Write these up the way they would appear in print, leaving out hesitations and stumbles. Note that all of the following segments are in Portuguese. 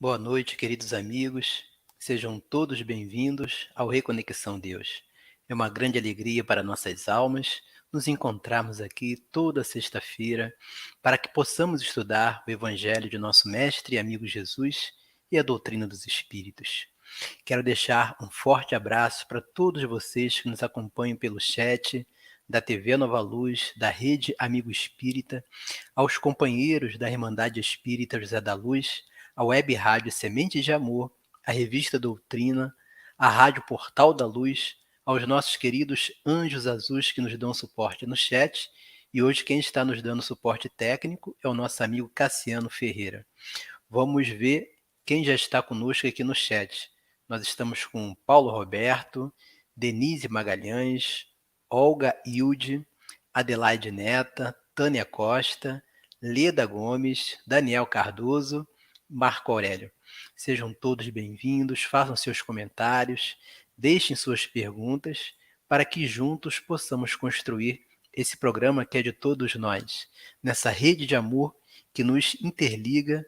Boa noite, queridos amigos. Sejam todos bem-vindos ao Reconexão Deus. É uma grande alegria para nossas almas nos encontrarmos aqui toda sexta-feira para que possamos estudar o Evangelho de nosso Mestre e amigo Jesus e a doutrina dos Espíritos. Quero deixar um forte abraço para todos vocês que nos acompanham pelo chat da TV Nova Luz, da Rede Amigo Espírita, aos companheiros da Irmandade Espírita José da Luz, a Web Rádio Sementes de Amor, a Revista Doutrina, a Rádio Portal da Luz, aos nossos queridos anjos azuis que nos dão suporte no chat, e hoje quem está nos dando suporte técnico é o nosso amigo Cassiano Ferreira. Vamos ver quem já está conosco aqui no chat. Nós estamos com Paulo Roberto, Denise Magalhães, Olga Hilde, Adelaide Neta, Tânia Costa, Leda Gomes, Daniel Cardoso, Marco Aurélio. Sejam todos bem-vindos, façam seus comentários, deixem suas perguntas, para que juntos possamos construir esse programa que é de todos nós, nessa rede de amor que nos interliga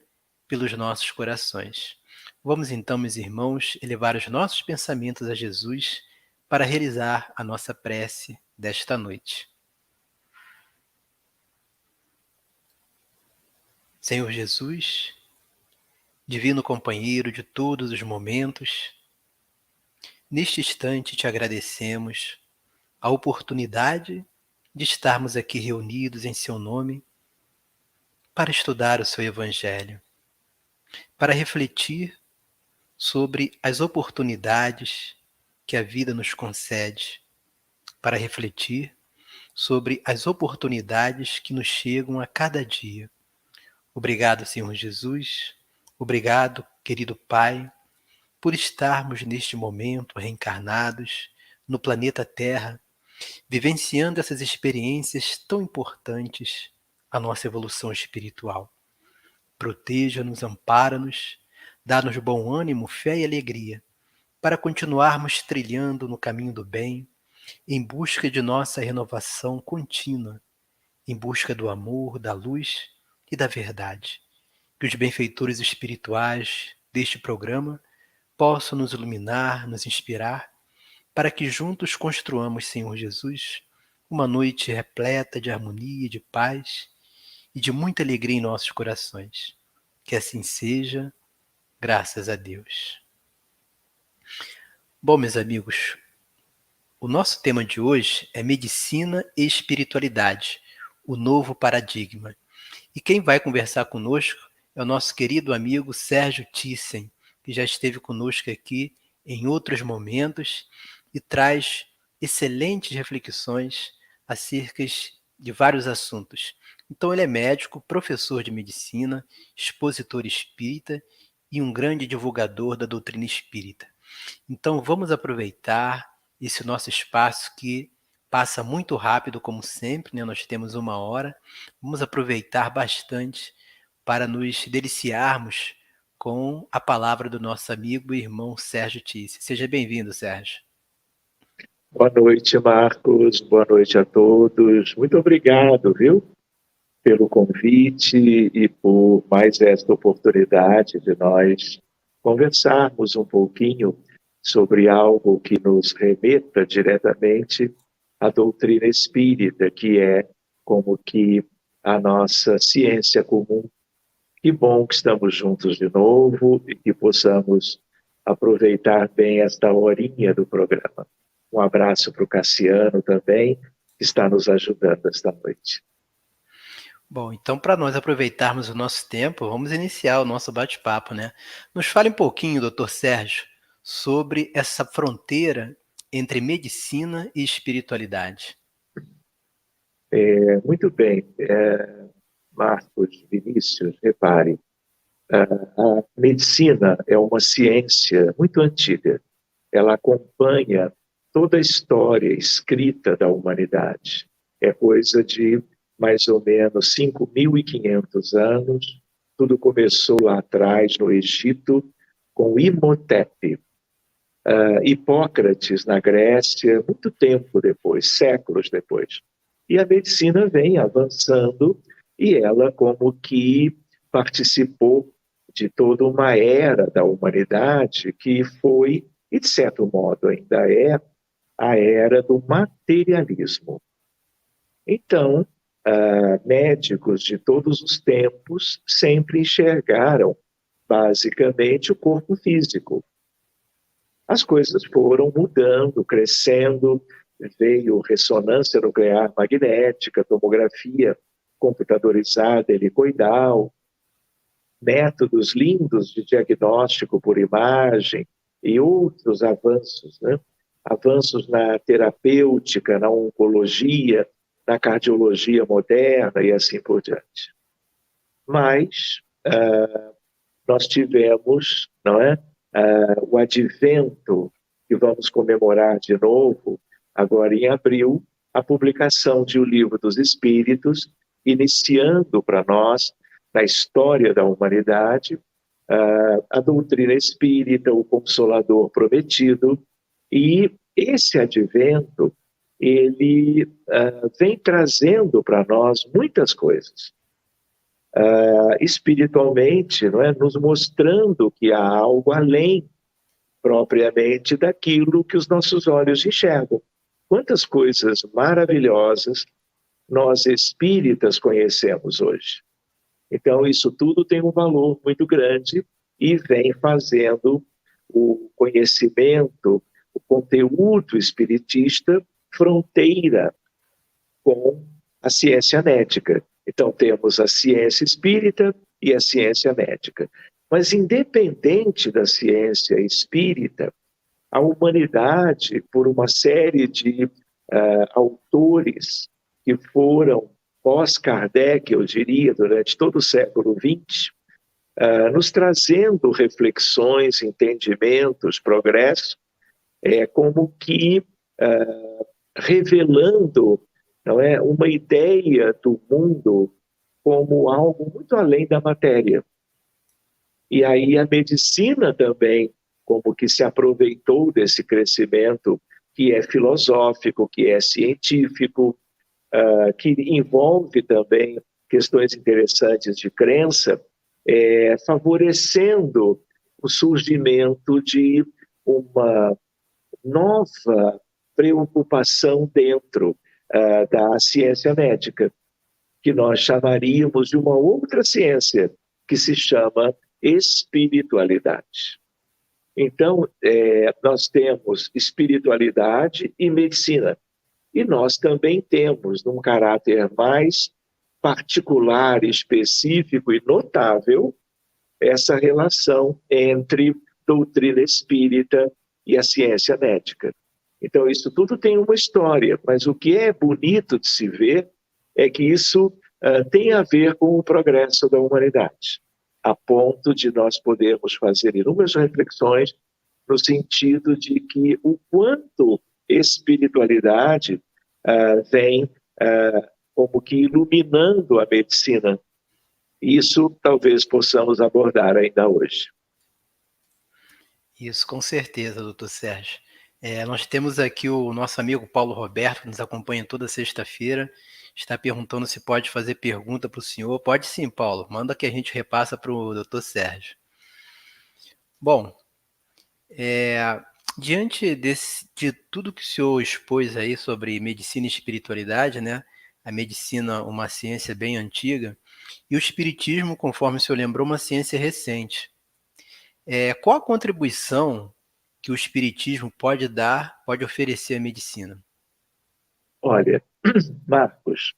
pelos nossos corações. Vamos então, meus irmãos, elevar os nossos pensamentos a Jesus para realizar a nossa prece desta noite. Senhor Jesus, divino companheiro de todos os momentos, neste instante te agradecemos a oportunidade de estarmos aqui reunidos em seu nome para estudar o seu Evangelho, para refletir sobre as oportunidades que a vida nos concede, para refletir sobre as oportunidades que nos chegam a cada dia. Obrigado, Senhor Jesus. Obrigado, querido Pai, por estarmos neste momento reencarnados no planeta Terra, vivenciando essas experiências tão importantes à nossa evolução espiritual. Proteja-nos, ampara-nos, dá-nos bom ânimo, fé e alegria, para continuarmos trilhando no caminho do bem, em busca de nossa renovação contínua, em busca do amor, da luz e da verdade. Que os benfeitores espirituais deste programa possam nos iluminar, nos inspirar, para que juntos construamos, Senhor Jesus, uma noite repleta de harmonia, de paz e de muita alegria em nossos corações. Que assim seja, graças a Deus. Bom, meus amigos, o nosso tema de hoje é medicina e espiritualidade, o novo paradigma. E quem vai conversar conosco é o nosso querido amigo Sérgio Thyssen, que já esteve conosco aqui em outros momentos e traz excelentes reflexões acerca de vários assuntos. Então ele é médico, professor de medicina, expositor espírita e um grande divulgador da doutrina espírita. Então vamos aproveitar esse nosso espaço que passa muito rápido, como sempre, né? Nós temos 1 hora. Vamos aproveitar bastante para nos deliciarmos com a palavra do nosso amigo e irmão Sérgio Thyssen. Seja bem-vindo, Sérgio. Boa noite, Marcos. Boa noite a todos. Muito obrigado, viu, pelo convite e por mais esta oportunidade de nós conversarmos um pouquinho sobre algo que nos remeta diretamente a doutrina espírita, que é como que a nossa ciência comum. Que bom que estamos juntos de novo e que possamos aproveitar bem esta horinha do programa. Um abraço para o Cassiano também, que está nos ajudando esta noite. Bom, então para nós aproveitarmos o nosso tempo, vamos iniciar o nosso bate-papo, né? Nos fale um pouquinho, doutor Sérgio, sobre essa fronteira entre medicina e espiritualidade. Muito bem, Marcos, Vinícius, repare, a medicina é uma ciência muito antiga. Ela acompanha toda a história escrita da humanidade. É coisa de mais ou menos 5.500 anos. Tudo começou lá atrás, no Egito, com Imhotep. Hipócrates, na Grécia, muito tempo depois, séculos depois. E a medicina vem avançando e ela como que participou de toda uma era da humanidade que foi, e de certo modo ainda é, a era do materialismo. Então, médicos de todos os tempos sempre enxergaram, basicamente, o corpo físico. As coisas foram mudando, crescendo, veio ressonância nuclear magnética, tomografia computadorizada helicoidal, métodos lindos de diagnóstico por imagem e outros avanços, né? Avanços na terapêutica, na oncologia, na cardiologia moderna e assim por diante. Mas nós tivemos, não é, o advento, que vamos comemorar de novo, agora em abril, a publicação de O Livro dos Espíritos, iniciando para nós, na história da humanidade, a doutrina espírita, o Consolador Prometido, e esse advento, ele vem trazendo para nós muitas coisas. Espiritualmente, não é? Nos mostrando que há algo além propriamente daquilo que os nossos olhos enxergam. Quantas coisas maravilhosas nós espíritas conhecemos hoje. Então, isso tudo tem um valor muito grande e vem fazendo o conhecimento, o conteúdo espiritista fronteira com a ciência médica. Então, temos a ciência espírita e a ciência médica. Mas, independente da ciência espírita, a humanidade, por uma série de autores que foram pós-Kardec, eu diria, durante todo o século XX, nos trazendo reflexões, entendimentos, progresso, como que revelando, não é, uma ideia do mundo como algo muito além da matéria. E aí a medicina também, como que se aproveitou desse crescimento que é filosófico, que é científico, que envolve também questões interessantes de crença, favorecendo o surgimento de uma nova preocupação dentro da ciência médica, que nós chamaríamos de uma outra ciência, que se chama espiritualidade. Então, nós temos espiritualidade e medicina. E nós também temos, num caráter mais particular, específico e notável, essa relação entre doutrina espírita e a ciência médica. Então, isso tudo tem uma história, mas o que é bonito de se ver é que isso tem a ver com o progresso da humanidade, a ponto de nós podermos fazer inúmeras reflexões no sentido de que o quanto espiritualidade vem como que iluminando a medicina. Isso talvez possamos abordar ainda hoje. Isso, com certeza, doutor Sérgio. Nós temos aqui o nosso amigo Paulo Roberto, que nos acompanha toda sexta-feira, está perguntando se pode fazer pergunta para o senhor. Pode sim, Paulo, manda que a gente repassa para o doutor Sérgio. Bom, Diante de tudo que o senhor expôs aí sobre medicina e espiritualidade, né? A medicina, uma ciência bem antiga, e o espiritismo, conforme o senhor lembrou, uma ciência recente. Qual a contribuição que o espiritismo pode dar, pode oferecer à medicina? Olha, Marcos,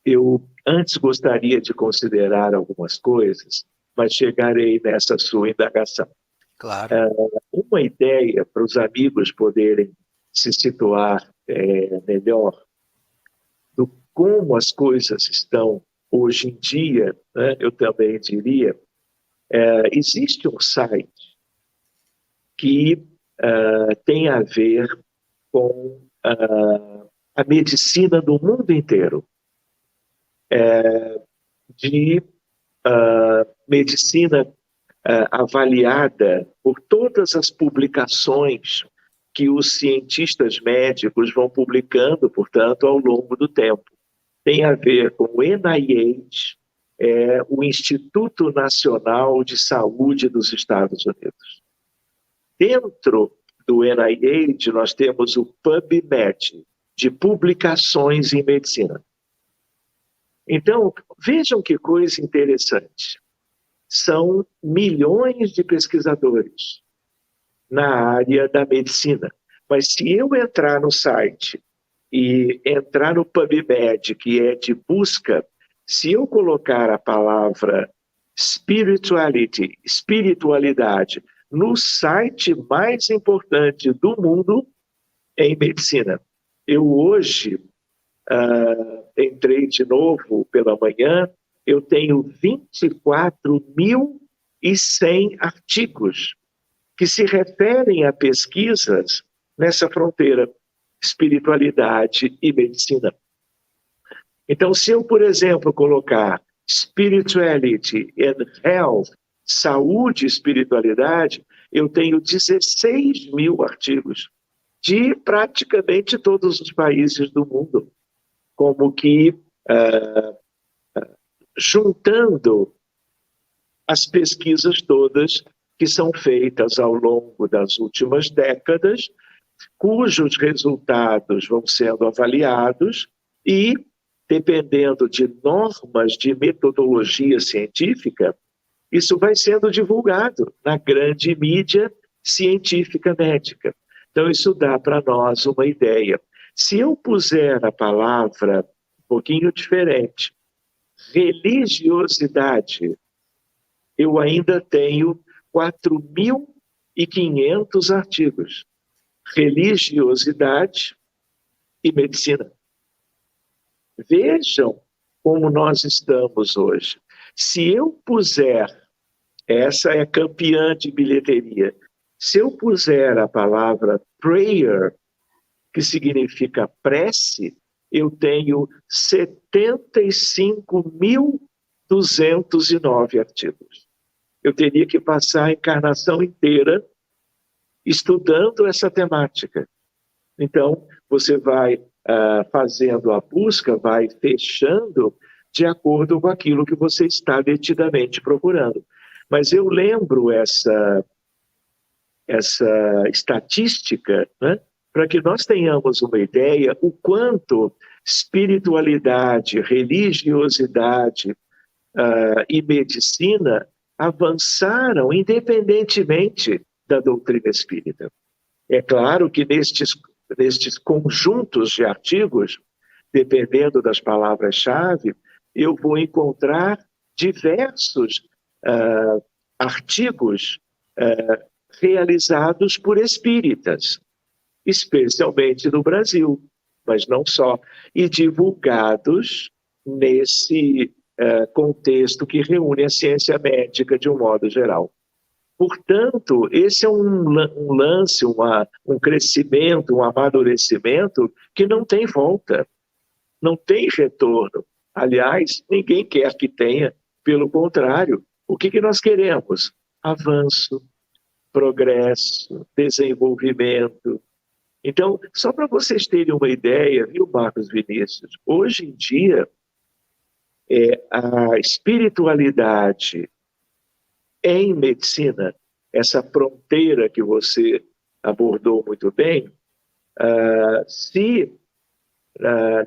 eu antes gostaria de considerar algumas coisas, mas chegarei nessa sua indagação. Claro, Uma ideia para os amigos poderem se situar melhor do como as coisas estão hoje em dia, né, eu também diria, existe um site que tem a ver com a medicina do mundo inteiro, de medicina avaliada por todas as publicações que os cientistas médicos vão publicando, portanto, ao longo do tempo. Tem a ver com o NIH, o Instituto Nacional de Saúde dos Estados Unidos. Dentro do NIH, nós temos o PubMed, de publicações em medicina. Então, vejam que coisa interessante. São milhões de pesquisadores na área da medicina. Mas se eu entrar no site e entrar no PubMed, que é de busca, se eu colocar a palavra espiritualidade, no site mais importante do mundo em medicina, eu hoje entrei de novo pela manhã, eu tenho 24.100 artigos que se referem a pesquisas nessa fronteira, espiritualidade e medicina. Então, se eu, por exemplo, colocar spirituality and health, saúde e espiritualidade, eu tenho 16 mil artigos de praticamente todos os países do mundo, como que juntando as pesquisas todas que são feitas ao longo das últimas décadas, cujos resultados vão sendo avaliados e, dependendo de normas de metodologia científica, isso vai sendo divulgado na grande mídia científica médica. Então, isso dá para nós uma ideia. Se eu puser a palavra um pouquinho diferente, religiosidade, eu ainda tenho 4.500 artigos. Religiosidade e medicina. Vejam como nós estamos hoje. Se eu puser, essa é campeã de bilheteria, se eu puser a palavra prayer, que significa prece, eu tenho 75.209 artigos. Eu teria que passar a encarnação inteira estudando essa temática. Então, você vai fazendo a busca, vai fechando de acordo com aquilo que você está detidamente procurando. Mas eu lembro essa estatística, né, para que nós tenhamos uma ideia o quanto espiritualidade, religiosidade e medicina avançaram independentemente da doutrina espírita. É claro que nestes conjuntos de artigos, dependendo das palavras-chave, eu vou encontrar diversos artigos realizados por espíritas, especialmente no Brasil, mas não só, e divulgados nesse contexto que reúne a ciência médica de um modo geral. Portanto, esse é um lance, um crescimento, um amadurecimento que não tem volta, não tem retorno. Aliás, ninguém quer que tenha, pelo contrário. O que nós queremos? Avanço, progresso, desenvolvimento. Então, só para vocês terem uma ideia, viu, Marcos Vinícius? Hoje em dia, a espiritualidade em medicina, essa fronteira que você abordou muito bem, se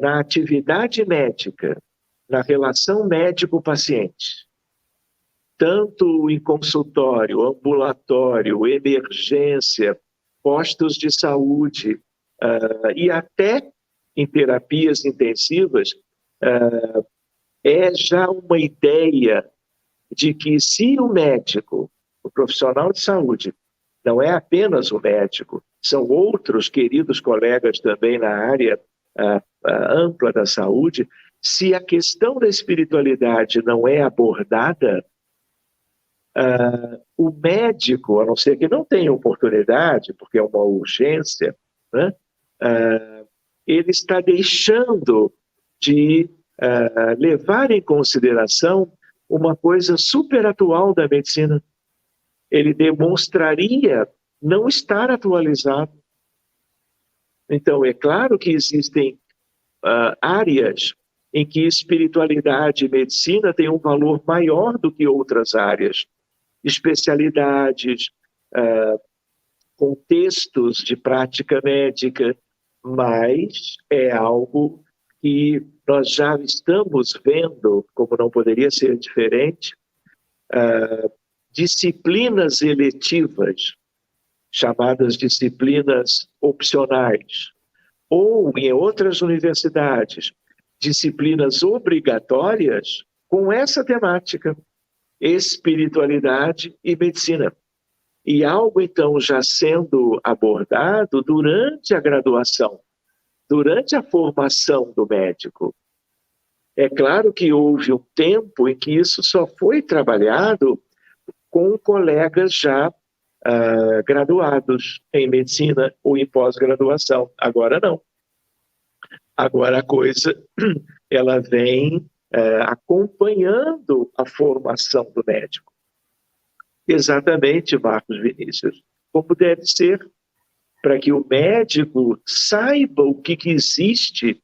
na atividade médica, na relação médico-paciente, tanto em consultório, ambulatório, emergência, postos de saúde e até em terapias intensivas, é já uma ideia de que se o médico, o profissional de saúde, não é apenas o médico, são outros queridos colegas também na área ampla da saúde, se a questão da espiritualidade não é abordada, o médico, a não ser que não tenha oportunidade, porque é uma urgência, né? Ele está deixando de levar em consideração uma coisa super atual da medicina. Ele demonstraria não estar atualizado. Então, é claro que existem áreas em que espiritualidade e medicina têm um valor maior do que outras áreas. Especialidades, contextos de prática médica, mas é algo que nós já estamos vendo, como não poderia ser diferente, disciplinas eletivas, chamadas disciplinas opcionais, ou em outras universidades, disciplinas obrigatórias com essa temática, espiritualidade e medicina. E algo, então, já sendo abordado durante a graduação, durante a formação do médico. É claro que houve um tempo em que isso só foi trabalhado com colegas já graduados em medicina ou em pós-graduação. Agora não. Agora a coisa ela vem acompanhando a formação do médico. Exatamente, Marcos Vinícius, como deve ser, para que o médico saiba o que existe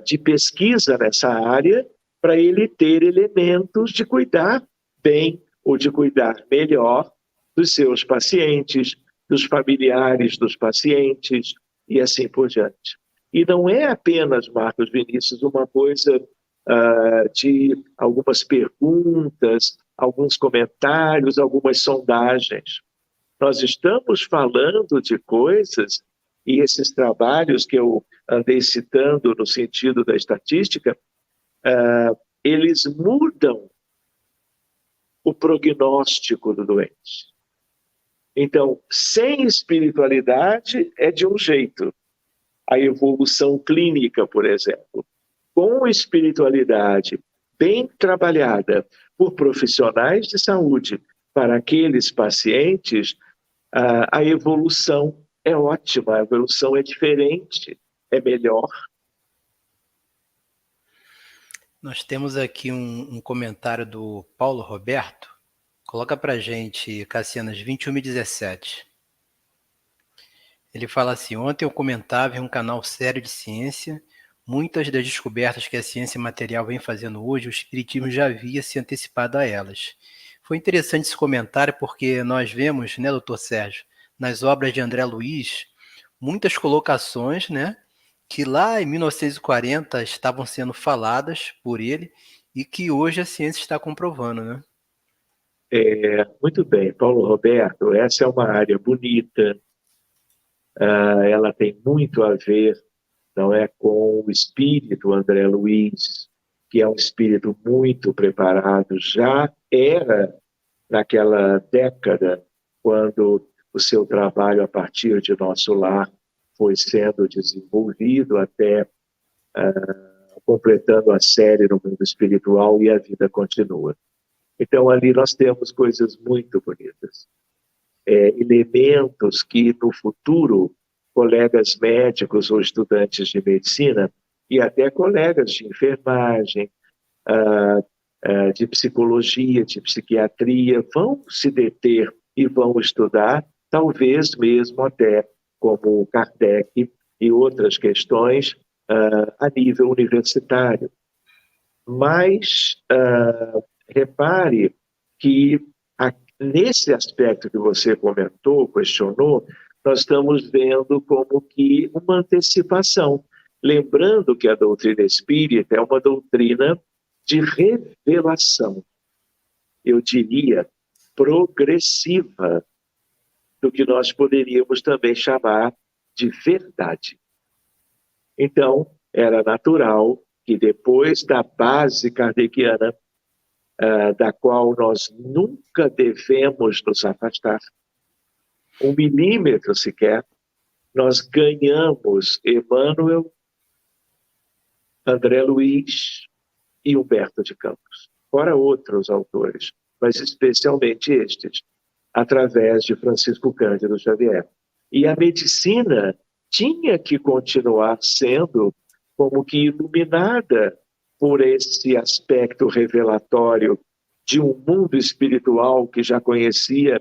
de pesquisa nessa área, para ele ter elementos de cuidar bem ou de cuidar melhor dos seus pacientes, dos familiares dos pacientes e assim por diante. E não é apenas, Marcos Vinícius, uma coisa de algumas perguntas, alguns comentários, algumas sondagens. Nós estamos falando de coisas, e esses trabalhos que eu andei citando no sentido da estatística, eles mudam o prognóstico do doente. Então, sem espiritualidade é de um jeito. A evolução clínica, por exemplo. Com espiritualidade bem trabalhada por profissionais de saúde para aqueles pacientes, a evolução é ótima, a evolução é diferente, é melhor. Nós temos aqui um comentário do Paulo Roberto. Coloca para gente, Cassianas 21 e 17. Ele fala assim: ontem eu comentava em um canal sério de ciência, muitas das descobertas que a ciência material vem fazendo hoje, o espiritismo já havia se antecipado a elas. Foi interessante esse comentário porque nós vemos, né, doutor Sérgio, nas obras de André Luiz, muitas colocações, né, que lá em 1940 estavam sendo faladas por ele e que hoje a ciência está comprovando, né? Muito bem, Paulo Roberto, essa é uma área bonita, ela tem muito a ver, não é, com o espírito André Luiz, que é um espírito muito preparado, já era naquela década, quando o seu trabalho a partir de Nosso Lar foi sendo desenvolvido até completando a série no mundo espiritual e a vida continua. Então, ali nós temos coisas muito bonitas. Elementos que, no futuro, colegas médicos ou estudantes de medicina e até colegas de enfermagem, de psicologia, de psiquiatria, vão se deter e vão estudar, talvez mesmo até como Kardec e outras questões a nível universitário. Mas repare que nesse aspecto que você comentou, questionou, nós estamos vendo como que uma antecipação. Lembrando que a doutrina espírita é uma doutrina de revelação, eu diria, progressiva, do que nós poderíamos também chamar de verdade. Então, era natural que depois da base kardeciana, da qual nós nunca devemos nos afastar, 1 milímetro sequer, nós ganhamos Emmanuel, André Luiz e Humberto de Campos, fora outros autores, mas especialmente estes, através de Francisco Cândido Xavier. E a medicina tinha que continuar sendo como que iluminada por esse aspecto revelatório de um mundo espiritual que já conhecia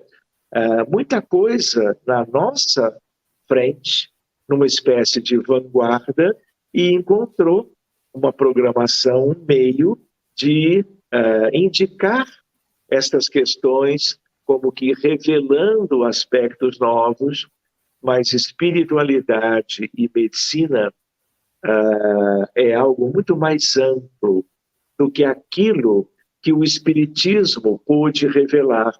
muita coisa na nossa frente, numa espécie de vanguarda, e encontrou uma programação, um meio de indicar estas questões como que revelando aspectos novos, mas espiritualidade e medicina é algo muito mais amplo do que aquilo que o Espiritismo pôde revelar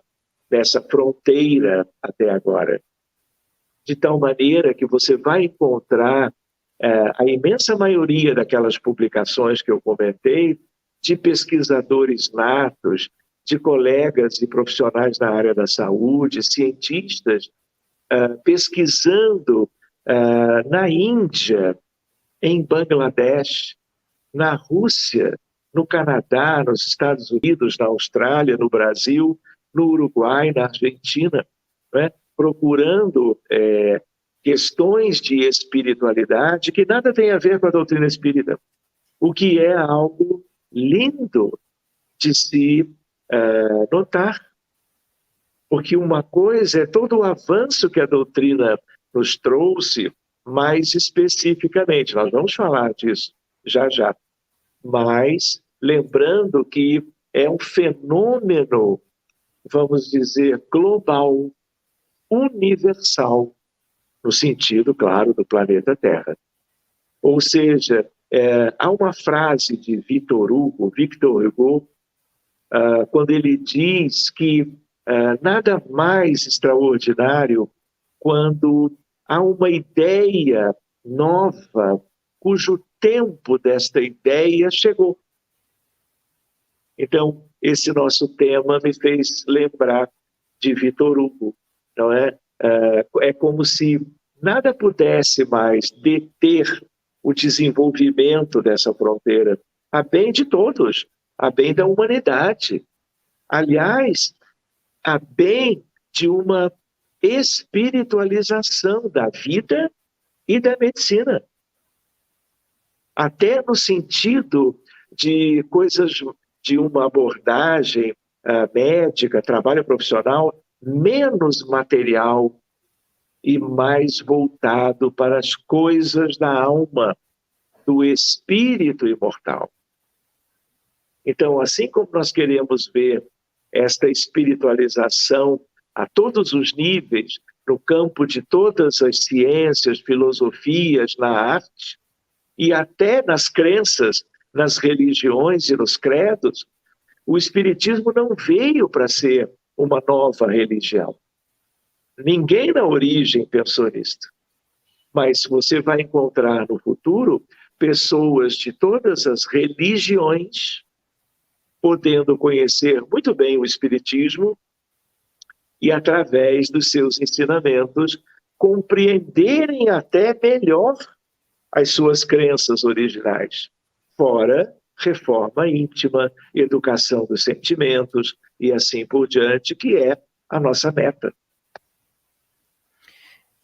nessa fronteira até agora. De tal maneira que você vai encontrar a imensa maioria daquelas publicações que eu comentei, de pesquisadores natos, de colegas e profissionais da área da saúde, cientistas, pesquisando na Índia, em Bangladesh, na Rússia, no Canadá, nos Estados Unidos, na Austrália, no Brasil, no Uruguai, na Argentina, né? Procurando questões de espiritualidade que nada tem a ver com a doutrina espírita, o que é algo lindo de se notar, porque uma coisa é todo o avanço que a doutrina nos trouxe, mais especificamente, nós vamos falar disso já já, mas lembrando que é um fenômeno, vamos dizer, global, universal, no sentido, claro, do planeta Terra. Ou seja, há uma frase de Victor Hugo, quando ele diz que nada mais extraordinário quando há uma ideia nova cujo tempo desta ideia chegou. Então, esse nosso tema me fez lembrar de Victor Hugo, não é? É como se nada pudesse mais deter o desenvolvimento dessa fronteira, a bem de todos, a bem da humanidade. Aliás, a bem de uma espiritualização da vida e da medicina. Até no sentido de coisas de uma abordagem médica, trabalho profissional, menos material e mais voltado para as coisas da alma, do espírito imortal. Então, assim como nós queremos ver esta espiritualização a todos os níveis, no campo de todas as ciências, filosofias, na arte, e até nas crenças, nas religiões e nos credos, o Espiritismo não veio para ser uma nova religião. Ninguém na origem pensou nisso. Mas você vai encontrar no futuro pessoas de todas as religiões podendo conhecer muito bem o Espiritismo e, através dos seus ensinamentos, compreenderem até melhor as suas crenças originais. Fora reforma íntima, educação dos sentimentos e assim por diante, que é a nossa meta.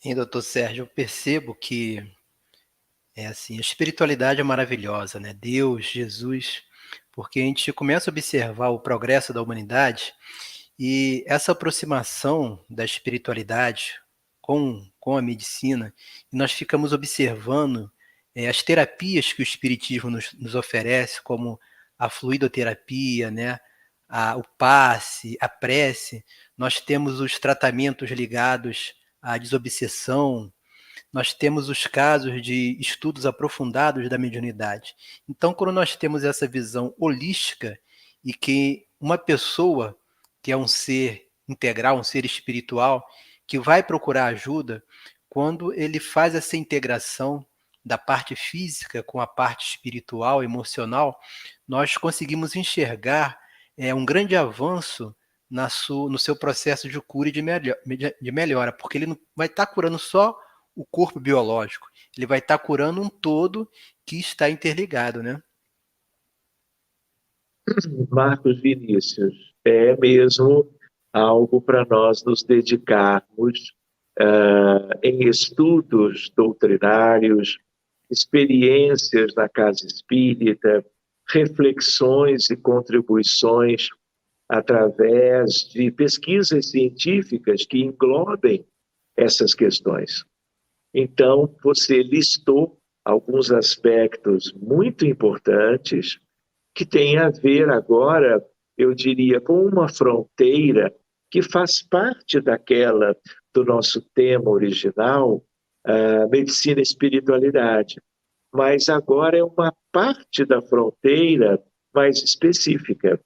E, doutor Sérgio, eu percebo que a espiritualidade é maravilhosa, né? Deus, Jesus, porque a gente começa a observar o progresso da humanidade e essa aproximação da espiritualidade com a medicina, e nós ficamos observando as terapias que o Espiritismo nos oferece, como a fluidoterapia, né? O passe, a prece. Nós temos os tratamentos ligados a desobsessão, nós temos os casos de estudos aprofundados da mediunidade. Então, quando nós temos essa visão holística e que uma pessoa que é um ser integral, um ser espiritual, que vai procurar ajuda, quando ele faz essa integração da parte física com a parte espiritual, emocional, nós conseguimos enxergar um grande avanço no seu processo de cura e de melhora, porque ele não vai estar curando só o corpo biológico, ele vai estar curando um todo que está interligado, né? Marcos Vinícius, é mesmo algo para nós nos dedicarmos em estudos doutrinários, experiências na casa espírita, reflexões e contribuições através de pesquisas científicas que englobem essas questões. Então, você listou alguns aspectos muito importantes que têm a ver agora, eu diria, com uma fronteira que faz parte daquela do nosso tema original, medicina e espiritualidade. Mas agora é uma parte da fronteira mais específica,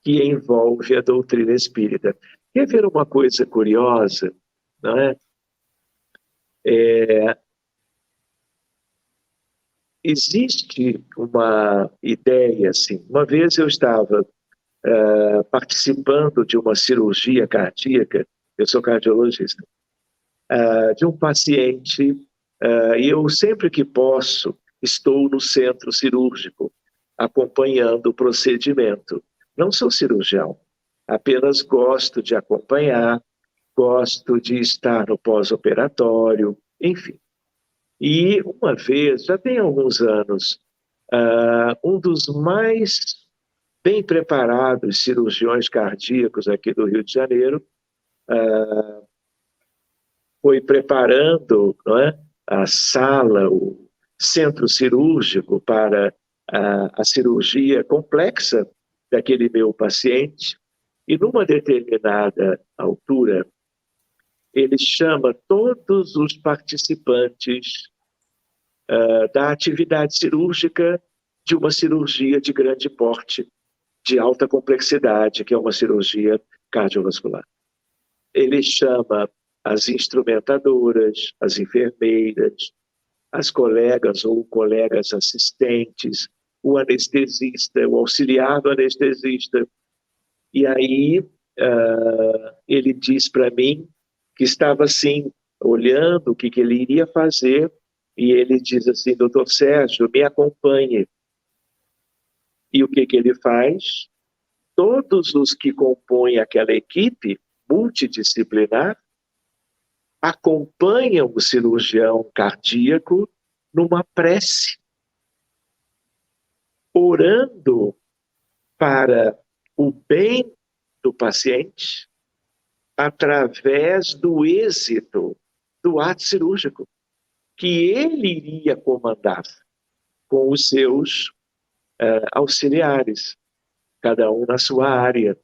que envolve a doutrina espírita. Quer ver uma coisa curiosa? Não é? Existe uma ideia, assim, uma vez eu estava participando de uma cirurgia cardíaca, eu sou cardiologista, de um paciente, e eu sempre que posso estou no centro cirúrgico, acompanhando o procedimento. Não sou cirurgião, apenas gosto de acompanhar, gosto de estar no pós-operatório, enfim. E uma vez, já tem alguns anos, um dos mais bem preparados cirurgiões cardíacos aqui do Rio de Janeiro foi preparando, não é, a sala, o centro cirúrgico para a cirurgia complexa daquele meu paciente. E numa determinada altura, ele chama todos os participantes da atividade cirúrgica de uma cirurgia de grande porte, de alta complexidade, que é uma cirurgia cardiovascular. Ele chama as instrumentadoras, as enfermeiras, as colegas ou colegas assistentes, o anestesista, o auxiliar do anestesista. E aí ele diz para mim que estava assim, olhando o que ele iria fazer, e ele diz assim: doutor Sérgio, me acompanhe. E o que ele faz? Todos os que compõem aquela equipe multidisciplinar acompanham o cirurgião cardíaco numa prece, orando para o bem do paciente através do êxito do ato cirúrgico, que ele iria comandar com os seus auxiliares, cada um na sua área.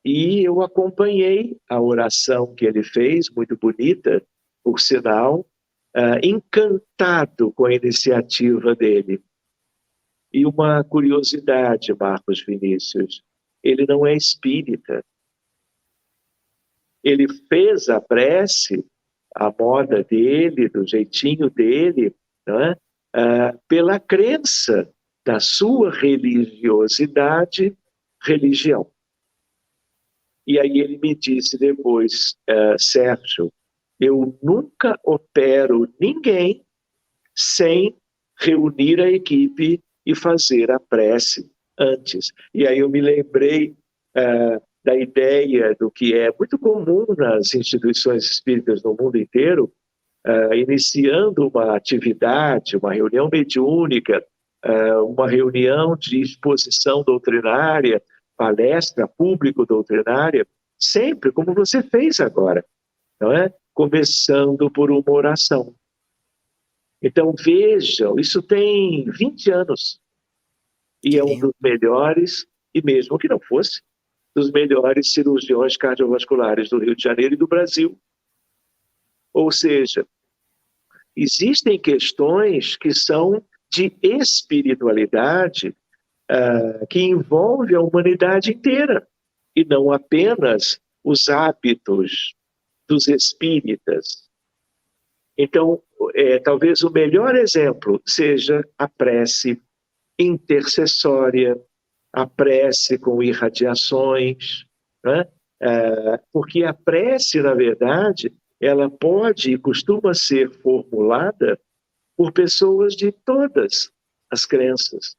E eu acompanhei a oração que ele fez, muito bonita, por sinal, encantado com a iniciativa dele. E uma curiosidade, Marcos Vinícius, ele não é espírita. Ele fez a prece, a moda dele, do jeitinho dele, não é? Pela crença da sua religiosidade, religião. E aí ele me disse depois: Sérgio, eu nunca opero ninguém sem reunir a equipe e fazer a prece antes. E aí eu me lembrei da ideia do que é muito comum nas instituições espíritas no mundo inteiro, iniciando uma atividade, uma reunião mediúnica, uma reunião de exposição doutrinária, palestra público-doutrinária, sempre como você fez agora, não é? Começando por uma oração. Então, vejam, isso tem 20 anos e é um dos melhores, e mesmo que não fosse, dos melhores cirurgiões cardiovasculares do Rio de Janeiro e do Brasil. Ou seja, existem questões que são de espiritualidade que envolve a humanidade inteira, e não apenas os hábitos dos espíritas. Então, talvez o melhor exemplo seja a prece intercessória, a prece com irradiações, né? Porque a prece, na verdade, ela pode e costuma ser formulada por pessoas de todas as crenças.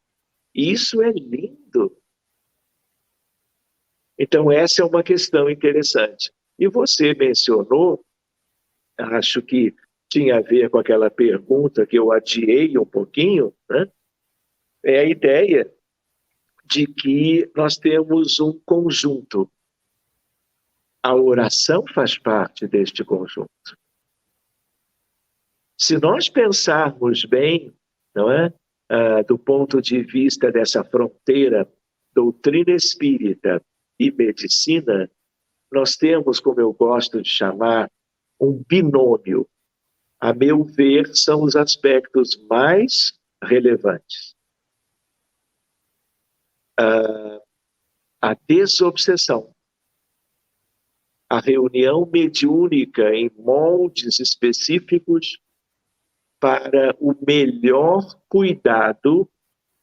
E isso é lindo. Então, essa é uma questão interessante. E você mencionou, acho que tinha a ver com aquela pergunta que eu adiei um pouquinho, né? É a ideia de que nós temos um conjunto. A oração faz parte deste conjunto. Se nós pensarmos bem, não é? Do ponto de vista dessa fronteira doutrina espírita e medicina, nós temos, como eu gosto de chamar, um binômio. A meu ver, são os aspectos mais relevantes. A desobsessão, a reunião mediúnica em moldes específicos para o melhor cuidado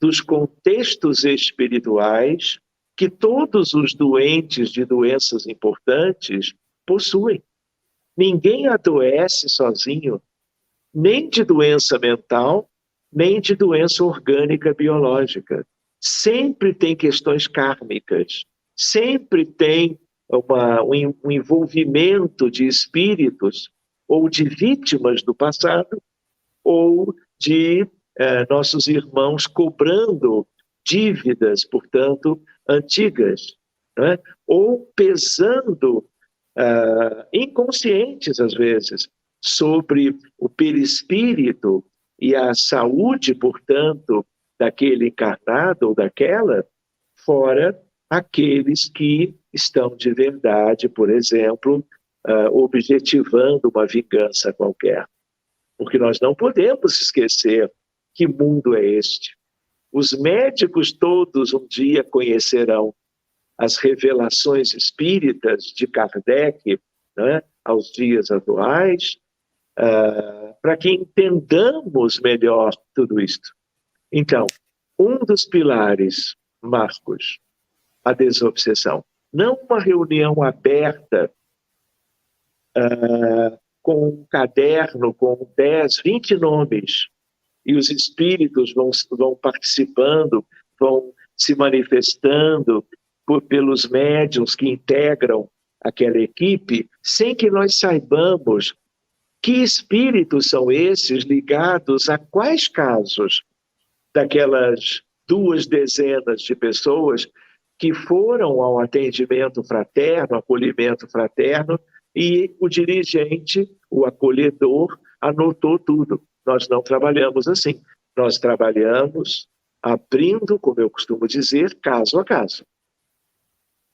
dos contextos espirituais que todos os doentes de doenças importantes possuem. Ninguém adoece sozinho, nem de doença mental, nem de doença orgânica biológica. Sempre tem questões kármicas, sempre tem um envolvimento de espíritos ou de vítimas do passado ou de nossos irmãos cobrando dívidas, portanto, antigas, né? Ou pesando inconscientes, às vezes, sobre o perispírito e a saúde, portanto, daquele encarnado ou daquela, fora aqueles que estão de verdade, por exemplo, objetivando uma vingança qualquer. Porque nós não podemos esquecer que mundo é este. Os médicos todos um dia conhecerão as revelações espíritas de Kardec, né, aos dias atuais, para que entendamos melhor tudo isto. Então, um dos pilares, Marcos, a desobsessão. Não uma reunião aberta com um caderno com 10, 20 nomes, e os espíritos vão participando, vão se manifestando pelos médiuns que integram aquela equipe, sem que nós saibamos que espíritos são esses ligados a quais casos daquelas 2 dezenas de pessoas que foram ao atendimento fraterno, acolhimento fraterno, e o dirigente, o acolhedor, anotou tudo. Nós não trabalhamos assim. Nós trabalhamos abrindo, como eu costumo dizer, caso a caso.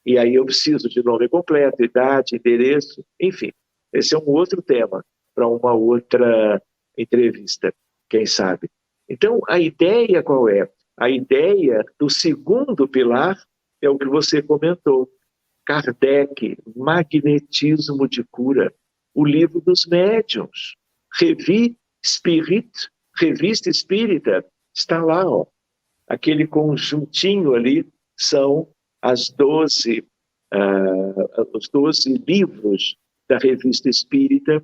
E aí eu preciso de nome completo, idade, endereço, enfim. Esse é um outro tema para uma outra entrevista, quem sabe. Então, a ideia qual é? A ideia do segundo pilar é o que você comentou. Kardec, Magnetismo de Cura, o livro dos médiuns. Revista Espírita, está lá, ó. Aquele conjuntinho ali são os 12 livros da Revista Espírita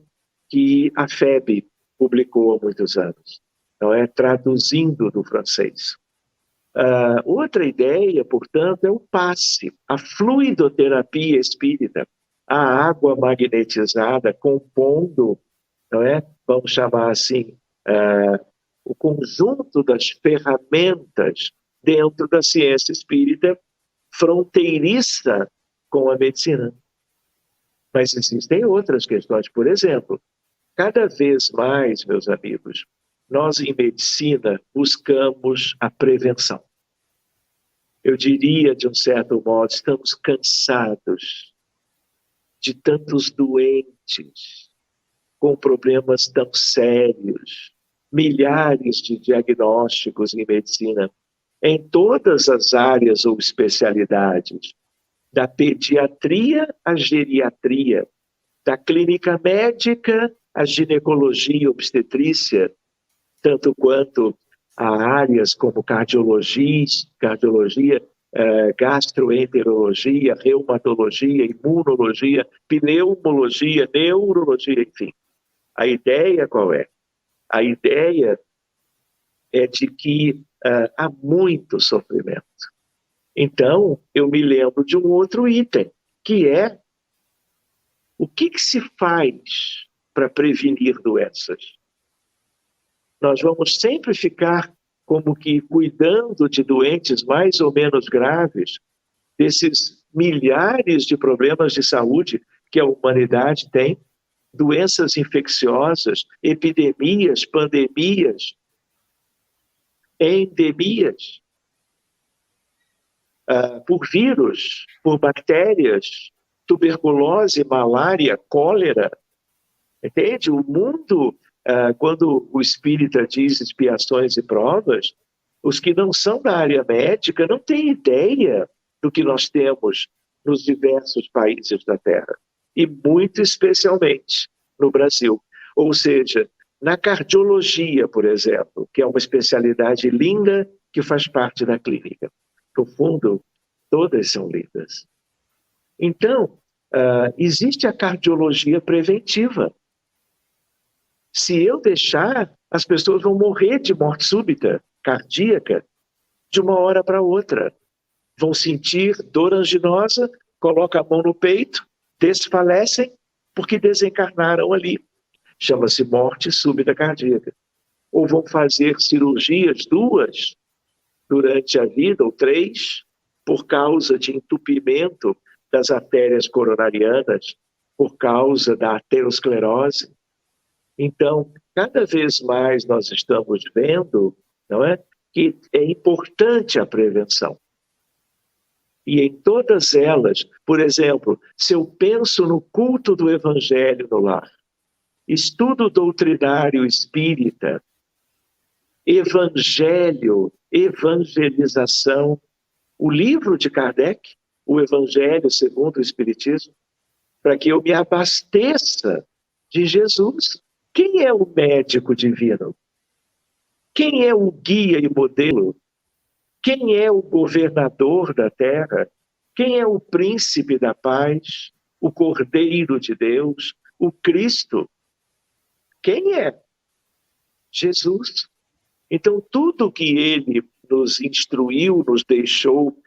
que a FEB publicou há muitos anos. Então, traduzindo do francês. Outra ideia, portanto, é o passe, a fluidoterapia espírita, a água magnetizada compondo, não é? Vamos chamar assim, o conjunto das ferramentas dentro da ciência espírita fronteiriça com a medicina. Mas existem outras questões, por exemplo, cada vez mais, meus amigos, nós em medicina buscamos a prevenção. Eu diria, de um certo modo, estamos cansados de tantos doentes com problemas tão sérios, milhares de diagnósticos em medicina, em todas as áreas ou especialidades, da pediatria à geriatria, da clínica médica à ginecologia e obstetrícia, tanto quanto a áreas como cardiologia, gastroenterologia, reumatologia, imunologia, pneumologia, neurologia, enfim. A ideia qual é? A ideia é de que há muito sofrimento. Então, eu me lembro de um outro item, que é o que se faz para prevenir doenças? Nós vamos sempre ficar como que cuidando de doentes mais ou menos graves, desses milhares de problemas de saúde que a humanidade tem, doenças infecciosas, epidemias, pandemias, endemias, por vírus, por bactérias, tuberculose, malária, cólera. Entende? O mundo, quando o espírita diz expiações e provas, os que não são da área médica não têm ideia do que nós temos nos diversos países da Terra. E muito especialmente no Brasil. Ou seja, na cardiologia, por exemplo, que é uma especialidade linda que faz parte da clínica. No fundo, todas são lindas. Então, existe a cardiologia preventiva. Se eu deixar, as pessoas vão morrer de morte súbita, cardíaca, de uma hora para outra. Vão sentir dor anginosa, colocam a mão no peito, desfalecem, porque desencarnaram ali. Chama-se morte súbita cardíaca. Ou vão fazer cirurgias, 2, durante a vida, ou 3, por causa de entupimento das artérias coronarianas, por causa da aterosclerose. Então, cada vez mais nós estamos vendo, não é, que é importante a prevenção. E em todas elas, por exemplo, se eu penso no culto do Evangelho no lar, estudo doutrinário espírita, Evangelho, evangelização, o livro de Kardec, o Evangelho segundo o Espiritismo, para que eu me abasteça de Jesus. Quem é o médico divino? Quem é o guia e modelo? Quem é o governador da terra? Quem é o príncipe da paz? O Cordeiro de Deus? O Cristo? Quem é? Jesus. Então, tudo que ele nos instruiu, nos deixou,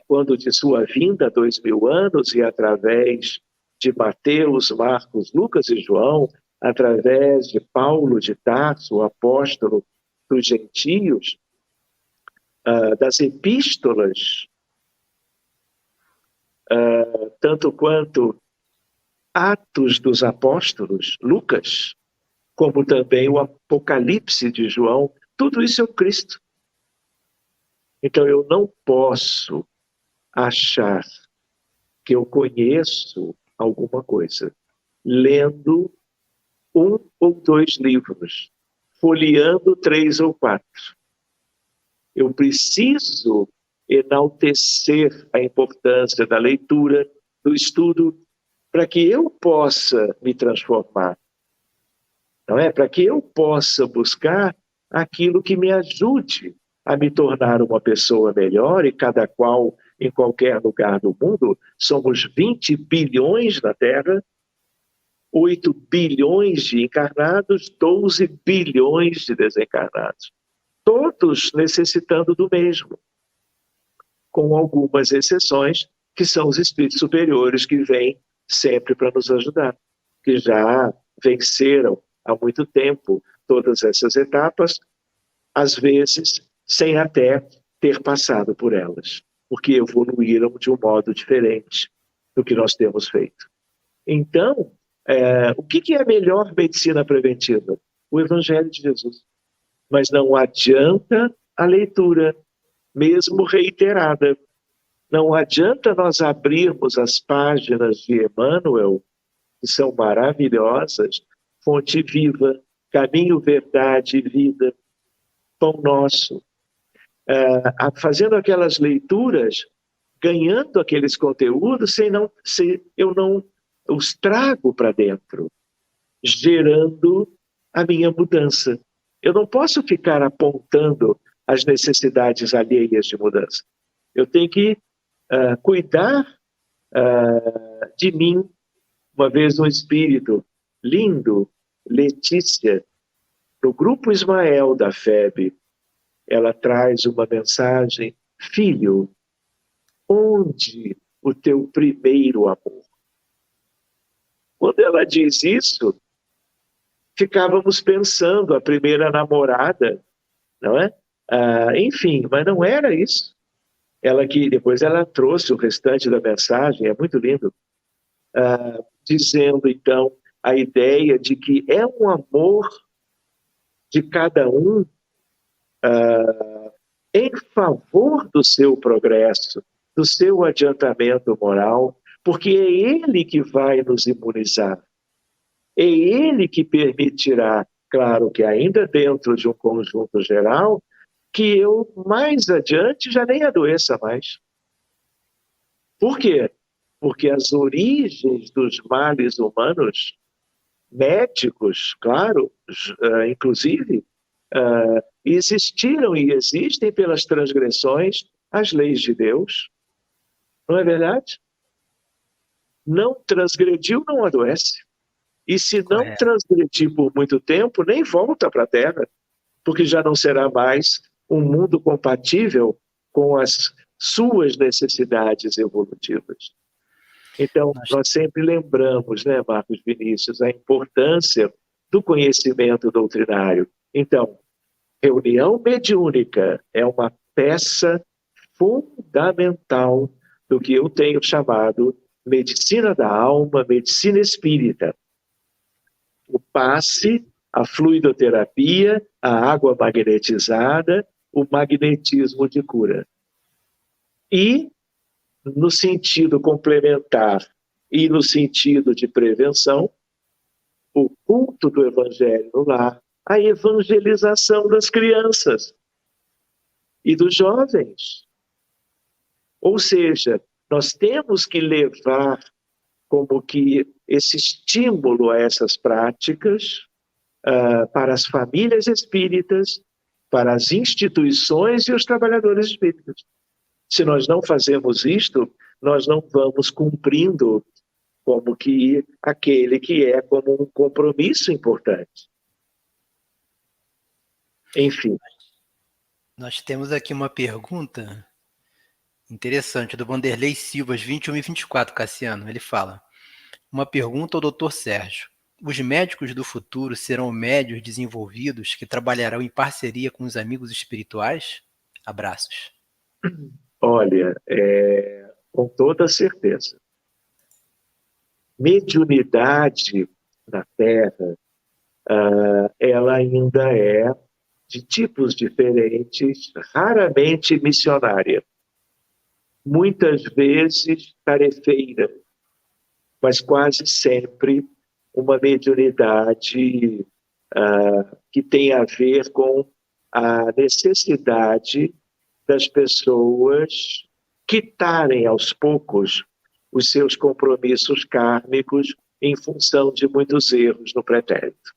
quando de sua vinda há 2000 anos, e através de Mateus, Marcos, Lucas e João, através de Paulo de Tarso, o apóstolo dos gentios, das epístolas, tanto quanto Atos dos Apóstolos, Lucas, como também o Apocalipse de João, tudo isso é o Cristo. Então eu não posso achar que eu conheço alguma coisa lendo 1 ou 2 livros, folheando 3 ou 4. Eu preciso enaltecer a importância da leitura, do estudo, para que eu possa me transformar. Não é? Para que eu possa buscar aquilo que me ajude a me tornar uma pessoa melhor, e cada qual, em qualquer lugar do mundo, somos 20 bilhões na Terra, 8 bilhões de encarnados, 12 bilhões de desencarnados. Todos necessitando do mesmo, com algumas exceções, que são os espíritos superiores que vêm sempre para nos ajudar, que já venceram há muito tempo todas essas etapas, às vezes sem até ter passado por elas, porque evoluíram de um modo diferente do que nós temos feito. Então, o que é a melhor medicina preventiva? O Evangelho de Jesus. Mas não adianta a leitura, mesmo reiterada. Não adianta nós abrirmos as páginas de Emmanuel, que são maravilhosas, fonte viva, caminho, verdade e vida, pão nosso, fazendo aquelas leituras, ganhando aqueles conteúdos, se eu não os trago para dentro, gerando a minha mudança. Eu não posso ficar apontando as necessidades alheias de mudança. Eu tenho que cuidar de mim. Uma vez um espírito lindo, Letícia, no grupo Ismael da FEB, ela traz uma mensagem: filho, onde o teu primeiro amor? Quando ela diz isso, ficávamos pensando a primeira namorada, não é? Enfim, mas não era isso. Depois ela trouxe o restante da mensagem, é muito lindo, dizendo então a ideia de que é um amor de cada um em favor do seu progresso, do seu adiantamento moral, porque é ele que vai nos imunizar. É ele que permitirá, claro que ainda dentro de um conjunto geral, que eu mais adiante já nem adoeça mais. Por quê? Porque as origens dos males humanos, médicos, claro, inclusive, existiram e existem pelas transgressões às leis de Deus. Não é verdade? Não transgrediu, não adoece. E se não transgredir por muito tempo, nem volta para a Terra, porque já não será mais um mundo compatível com as suas necessidades evolutivas. Então, nós sempre lembramos, né, Marcos Vinícius, a importância do conhecimento doutrinário. Então, reunião mediúnica é uma peça fundamental do que eu tenho chamado medicina da alma, medicina espírita. O passe, a fluidoterapia, a água magnetizada, o magnetismo de cura. E, no sentido complementar e no sentido de prevenção, o culto do Evangelho no lar, a evangelização das crianças e dos jovens. Ou seja, nós temos que levar como que esse estímulo a essas práticas para as famílias espíritas, para as instituições e os trabalhadores espíritas. Se nós não fazemos isto, nós não vamos cumprindo como que aquele que é como um compromisso importante. Enfim. Nós temos aqui uma pergunta interessante do Vanderlei Silvas, 21 e 24, Cassiano. Ele fala: uma pergunta ao Dr. Sérgio. Os médicos do futuro serão médios desenvolvidos que trabalharão em parceria com os amigos espirituais? Abraços. Olha, com toda certeza. Mediunidade na Terra, ela ainda é de tipos diferentes, raramente missionária. Muitas vezes tarefeira, mas quase sempre uma mediunidade que tem a ver com a necessidade das pessoas quitarem aos poucos os seus compromissos kármicos em função de muitos erros no pretérito.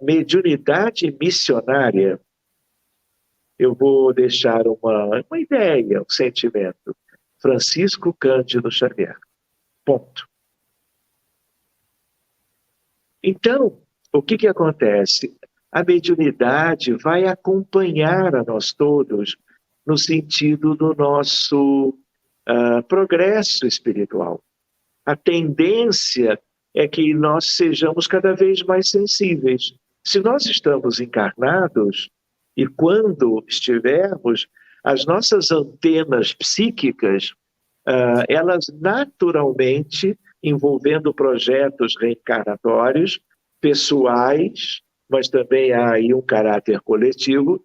Mediunidade missionária, eu vou deixar uma ideia, um sentimento. Francisco Cândido Xavier. Ponto. Então, o que acontece? A mediunidade vai acompanhar a nós todos no sentido do nosso progresso espiritual. A tendência é que nós sejamos cada vez mais sensíveis. Se nós estamos encarnados, e quando estivermos, as nossas antenas psíquicas, elas naturalmente, envolvendo projetos reencarnatórios, pessoais, mas também há aí um caráter coletivo,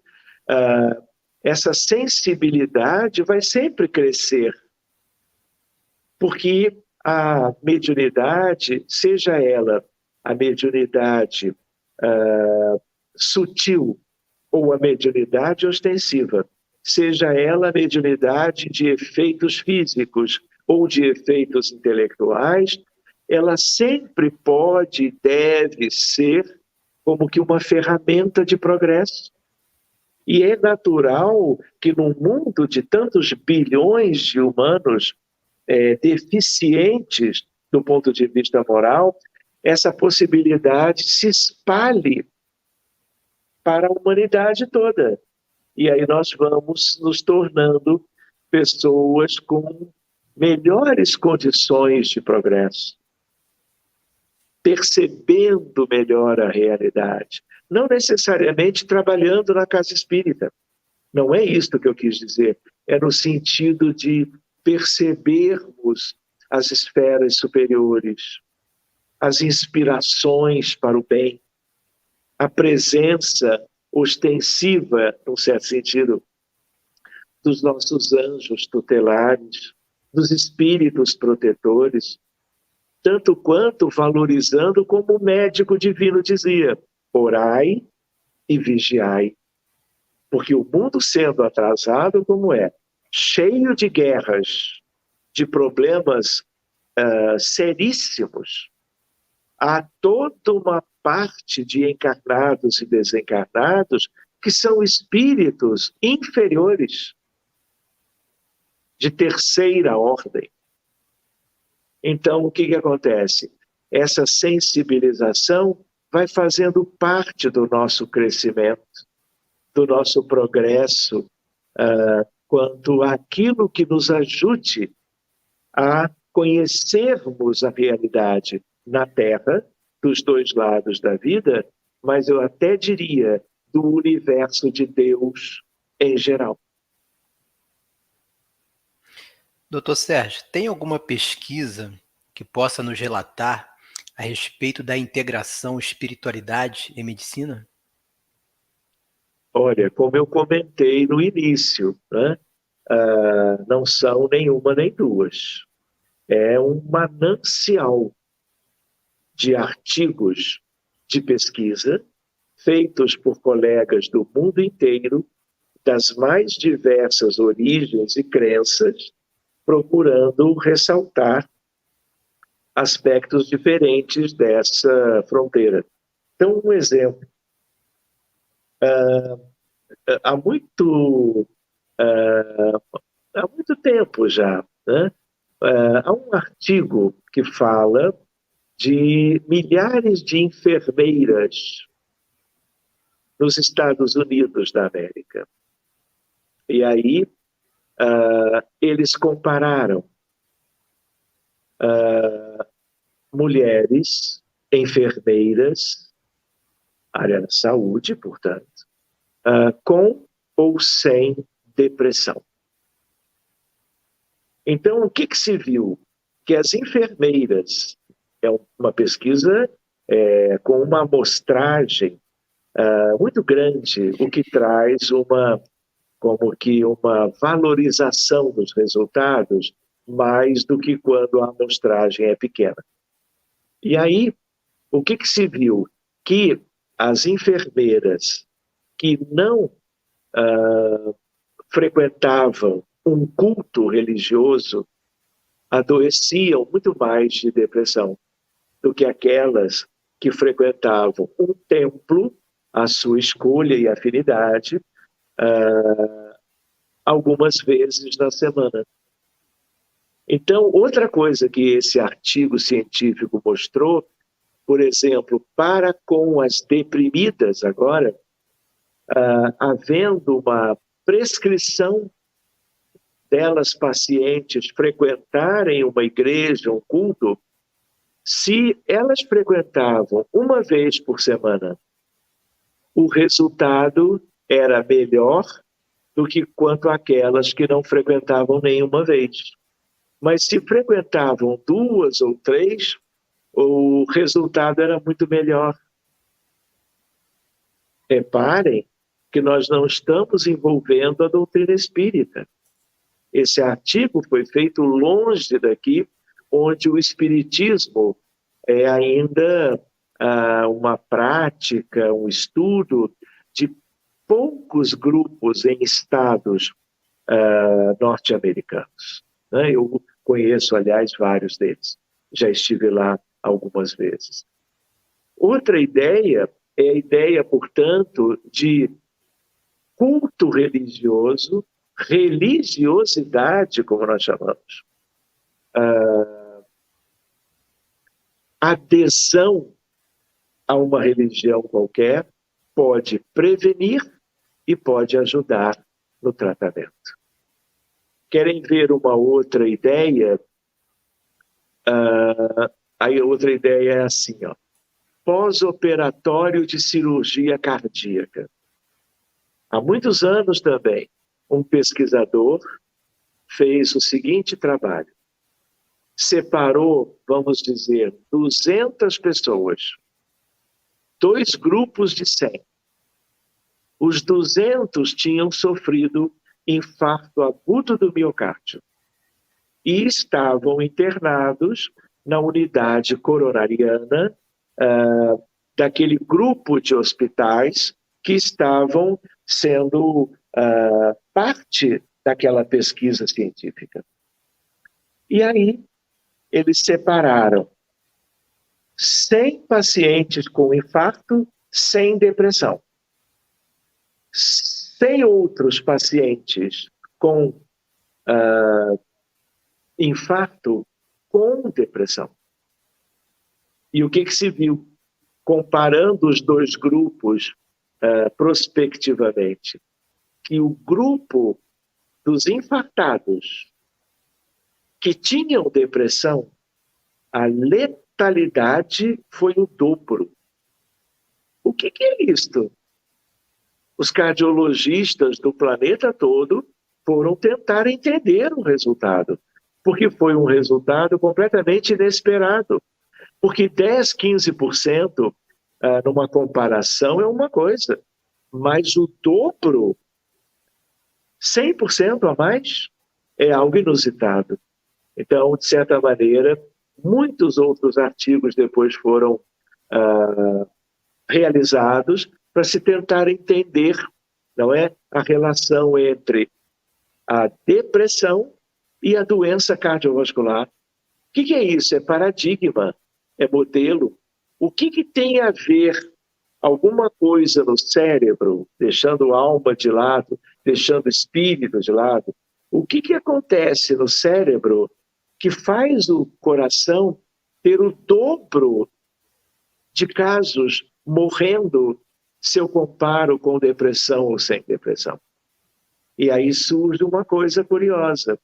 essa sensibilidade vai sempre crescer, porque a mediunidade, seja ela a mediunidade sutil ou a mediunidade ostensiva, seja ela a mediunidade de efeitos físicos ou de efeitos intelectuais, ela sempre pode e deve ser como que uma ferramenta de progresso. E é natural que num mundo de tantos bilhões de humanos deficientes do ponto de vista moral, essa possibilidade se espalhe para a humanidade toda. E aí nós vamos nos tornando pessoas com melhores condições de progresso, percebendo melhor a realidade, não necessariamente trabalhando na casa espírita. Não é isto que eu quis dizer, é no sentido de percebermos as esferas superiores, as inspirações para o bem, a presença ostensiva, num certo sentido, dos nossos anjos tutelares, dos espíritos protetores, tanto quanto valorizando como o médico divino dizia, orai e vigiai. Porque o mundo sendo atrasado como é, cheio de guerras, de problemas seríssimos, há toda uma parte de encarnados e desencarnados que são espíritos inferiores, de terceira ordem. Então, o que acontece? Essa sensibilização vai fazendo parte do nosso crescimento, do nosso progresso, quanto àquilo que nos ajude a conhecermos a realidade na Terra, dos dois lados da vida, mas eu até diria do universo de Deus em geral. Doutor Sérgio, tem alguma pesquisa que possa nos relatar a respeito da integração espiritualidade e medicina? Olha, como eu comentei no início, né? Não são nenhuma nem duas. É um manancial de artigos de pesquisa feitos por colegas do mundo inteiro, das mais diversas origens e crenças, procurando ressaltar aspectos diferentes dessa fronteira. Então, um exemplo. Há muito tempo já, né? Há um artigo que fala de milhares de enfermeiras nos Estados Unidos da América. E aí eles compararam mulheres enfermeiras, área da saúde, portanto, com ou sem depressão. Então, o que se viu? Que as enfermeiras, é uma pesquisa com uma amostragem muito grande, o que traz como que uma valorização dos resultados, mais do que quando a amostragem é pequena. E aí, o que se viu? Que as enfermeiras que não frequentavam um culto religioso adoeciam muito mais de depressão do que aquelas que frequentavam um templo, à sua escolha e afinidade, algumas vezes na semana. Então, outra coisa que esse artigo científico mostrou, por exemplo, para com as deprimidas agora, havendo uma prescrição delas pacientes frequentarem uma igreja, um culto, se elas frequentavam uma vez por semana, o resultado era melhor do que quanto aquelas que não frequentavam nenhuma vez. Mas se frequentavam 2 ou 3, o resultado era muito melhor. Reparem que nós não estamos envolvendo a doutrina espírita. Esse artigo foi feito longe daqui, onde o espiritismo é ainda uma prática, um estudo de poucos grupos em estados norte-americanos. Né? Eu conheço, aliás, vários deles. Já estive lá algumas vezes. Outra ideia é a ideia, portanto, de culto religioso, religiosidade, como nós chamamos. Adesão a uma religião qualquer pode prevenir e pode ajudar no tratamento. Querem ver uma outra ideia? A outra ideia é assim, ó. Pós-operatório de cirurgia cardíaca. Há muitos anos também, um pesquisador fez o seguinte trabalho. Separou, vamos dizer, 200 pessoas, 2 grupos de 100. Os 200 tinham sofrido infarto agudo do miocárdio e estavam internados na unidade coronariana daquele grupo de hospitais que estavam sendo parte daquela pesquisa científica. E aí, eles separaram 100 pacientes com infarto sem depressão, 100 outros pacientes com infarto com depressão. E o que se viu? Comparando os 2 grupos prospectivamente, que o grupo dos infartados que tinham depressão, a letalidade foi o dobro. O que é isto? Os cardiologistas do planeta todo foram tentar entender o resultado, porque foi um resultado completamente inesperado. Porque 10, 15% numa comparação é uma coisa, mas o dobro, 100% a mais, é algo inusitado. Então, de certa maneira, muitos outros artigos depois foram realizados para se tentar entender, não é, a relação entre a depressão e a doença cardiovascular. O que é isso? É paradigma, é modelo. O que tem a ver alguma coisa no cérebro, deixando a alma de lado, deixando o espírito de lado? O que acontece no cérebro que faz o coração ter o dobro de casos morrendo se eu comparo com depressão ou sem depressão? E aí surge uma coisa curiosa.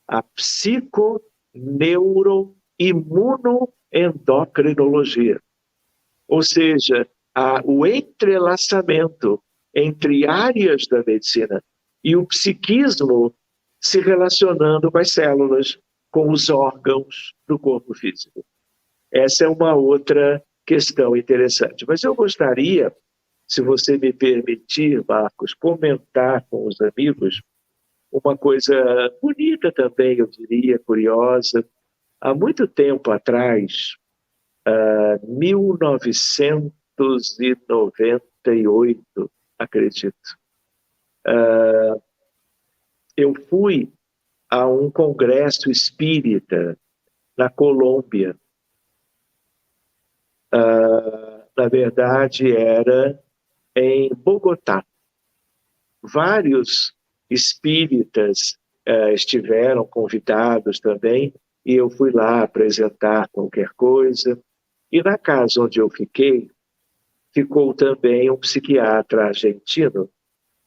A psiconeuroimunoendocrinologia. Ou seja, o entrelaçamento entre áreas da medicina e o psiquismo se relacionando com as células, com os órgãos do corpo físico. Essa é uma outra questão interessante. Mas eu gostaria, se você me permitir, Marcos, comentar com os amigos uma coisa bonita também, eu diria, curiosa. Há muito tempo atrás, 1998, acredito, eu fui a um congresso espírita na Colômbia. Na verdade, era em Bogotá. Vários espíritas estiveram convidados também, e eu fui lá apresentar qualquer coisa. E na casa onde eu fiquei, ficou também um psiquiatra argentino,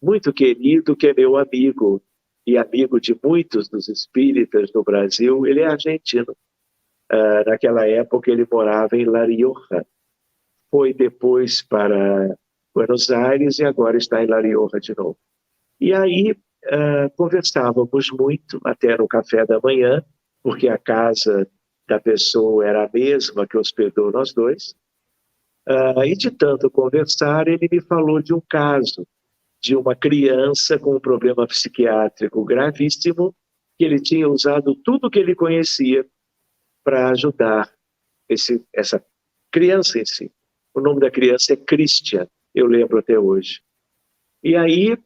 muito querido, que é meu amigo, e amigo de muitos dos espíritas do Brasil. Ele é argentino. Naquela época ele morava em La Rioja. Foi depois para Buenos Aires e agora está em La Rioja de novo. E aí conversávamos muito, até no café da manhã, porque a casa da pessoa era a mesma que hospedou nós dois. E de tanto conversar, ele me falou de um caso de uma criança com um problema psiquiátrico gravíssimo, que ele tinha usado tudo que ele conhecia para ajudar essa criança em si. O nome da criança é Christian, eu lembro até hoje. E aí,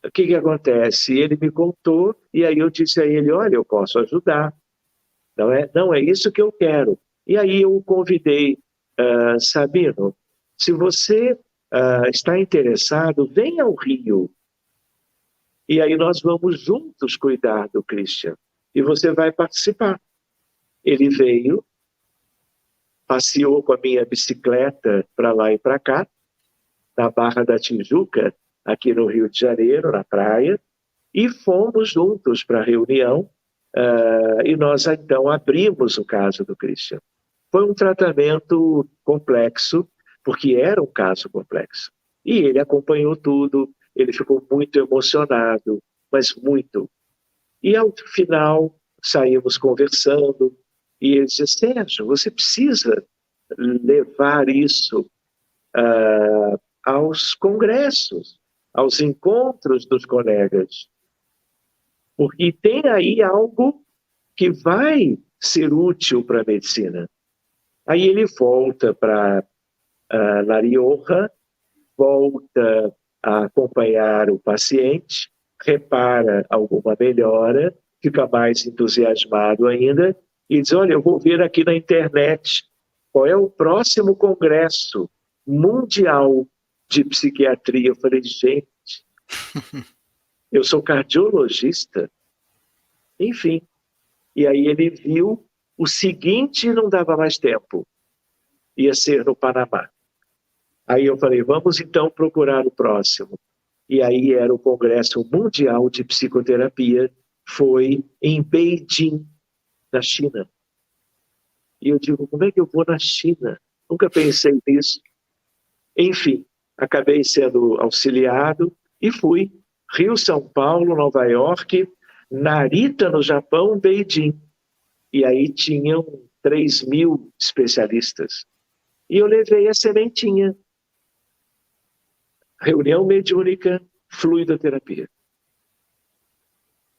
o que acontece? Ele me contou, e aí eu disse a ele, olha, eu posso ajudar. Não é isso que eu quero. E aí eu o convidei, Sabino, se você está interessado, venha ao Rio. E aí nós vamos juntos cuidar do Christian. E você vai participar. Ele veio, passeou com a minha bicicleta para lá e para cá, na Barra da Tijuca, aqui no Rio de Janeiro, na praia, e fomos juntos para a reunião, e nós então abrimos o caso do Christian. Foi um tratamento complexo, porque era um caso complexo. E ele acompanhou tudo, ele ficou muito emocionado, mas muito. E ao final, saímos conversando, e ele disse, Sérgio, você precisa levar isso aos congressos, aos encontros dos colegas, porque tem aí algo que vai ser útil para a medicina. Aí ele volta para La Rioja, volta a acompanhar o paciente, repara alguma melhora, fica mais entusiasmado ainda e diz, olha, eu vou ver aqui na internet qual é o próximo congresso mundial de psiquiatria. Eu falei, gente, eu sou cardiologista. Enfim, e aí ele viu o seguinte, não dava mais tempo, ia ser no Panamá. Aí eu falei, vamos então procurar o próximo. E aí era o Congresso Mundial de Psicoterapia, foi em Beijing, na China. E eu digo, como é que eu vou na China? Nunca pensei nisso. Enfim, acabei sendo auxiliado e fui. Rio, São Paulo, Nova York, Narita, no Japão, Beijing. E aí tinham 3.000 especialistas. E eu levei a sementinha. Reunião mediúnica, fluidoterapia.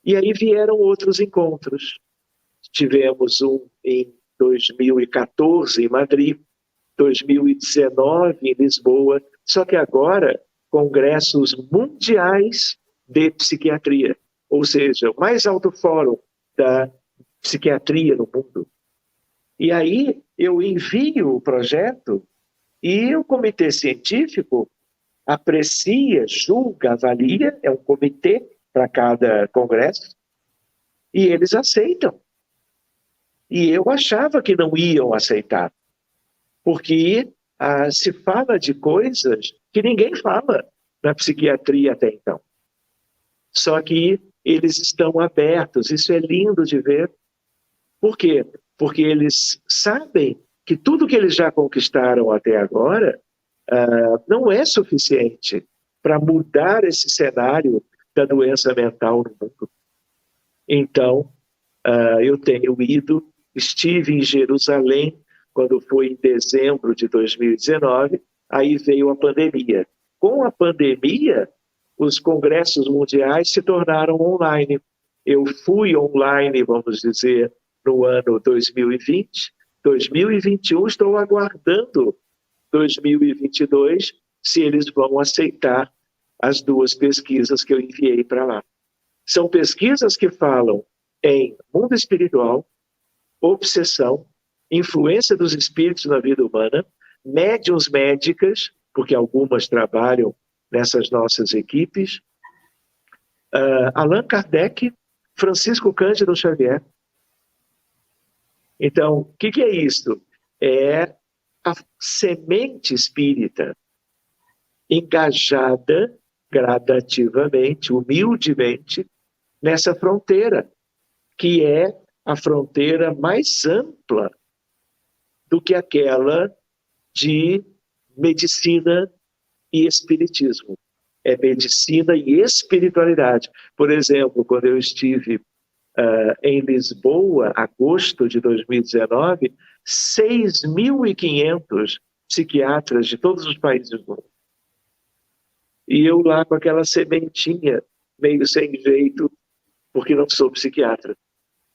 E aí vieram outros encontros. Tivemos um em 2014 em Madrid, 2019 em Lisboa, só que agora congressos mundiais de psiquiatria, ou seja, o mais alto fórum da psiquiatria no mundo. E aí eu envio o projeto e o comitê científico aprecia, julga, avalia, é um comitê para cada congresso, e eles aceitam. E eu achava que não iam aceitar, porque se fala de coisas que ninguém fala na psiquiatria até então. Só que eles estão abertos, isso é lindo de ver. Por quê? Porque eles sabem que tudo que eles já conquistaram até agora não é suficiente para mudar esse cenário da doença mental no mundo. Então, eu tenho ido, estive em Jerusalém, quando foi em dezembro de 2019, aí veio a pandemia. Com a pandemia, os congressos mundiais se tornaram online. Eu fui online, vamos dizer, no ano 2020, 2021, estou aguardando 2022, se eles vão aceitar as duas pesquisas que eu enviei para lá. São pesquisas que falam em mundo espiritual, obsessão, influência dos espíritos na vida humana, médiuns médicas, porque algumas trabalham nessas nossas equipes, Allan Kardec, Francisco Cândido Xavier. Então, o que é isso? É a semente espírita engajada gradativamente, humildemente, nessa fronteira, que é a fronteira mais ampla do que aquela de medicina e espiritismo. É medicina e espiritualidade. Por exemplo, quando eu estive em Lisboa, agosto de 2019, 6.500 psiquiatras de todos os países do mundo. E eu lá com aquela sementinha, meio sem jeito, porque não sou psiquiatra.